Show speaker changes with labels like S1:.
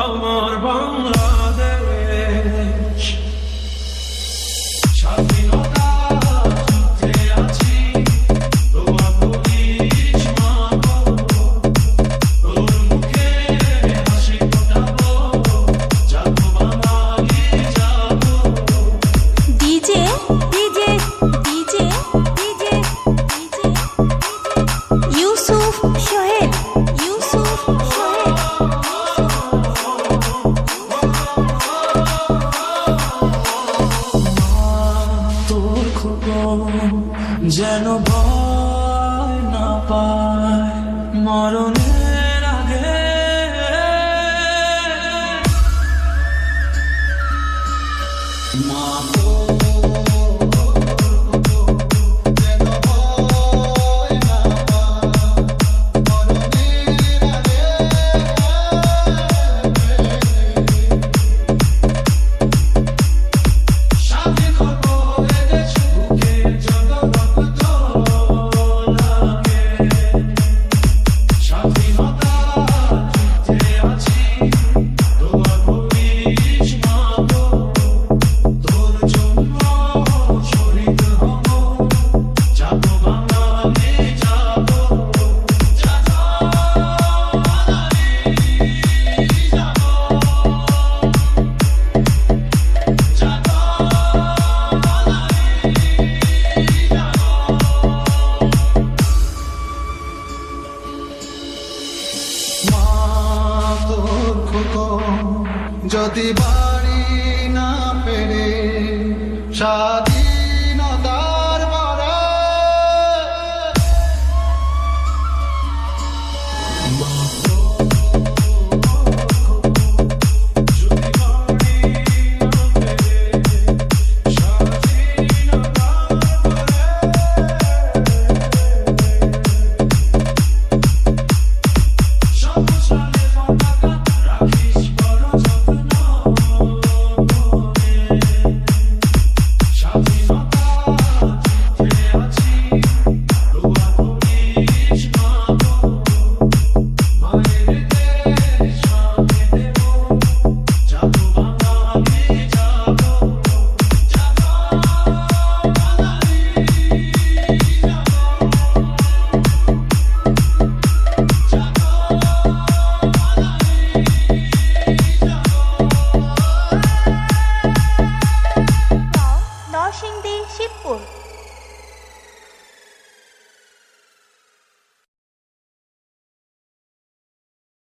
S1: আমার বাংলাদেশ। স্বাধীনতা যুদ্ধে আছি, দোয়া করিস মা গো, তোর মুখে হাসি ফোটাবো, যাবো বাঙালি যাবো।
S2: DJ DJ DJ DJ DJ Yusuf Sohel, Yusuf Sohel.
S1: তোর খোকন যেন ভয় না পায় মরণের আগে। মা গো, যেন ভয় না পায় মরণের আগে। স্বাধীন হবো এ দেশ, বুকে যত রক্ত লাগে। স্বাধীনতা যুদ্ধে আছি, দোয়া করিস মা গো, তোর জন্য শহীদ হব, যাবো বাঙালি যাবো, যাবো বাঙালি যাবো, যাবো বাঙালি যাবো। মা তোর খোকন যদি বাড়ি না পেরে স্বাধীন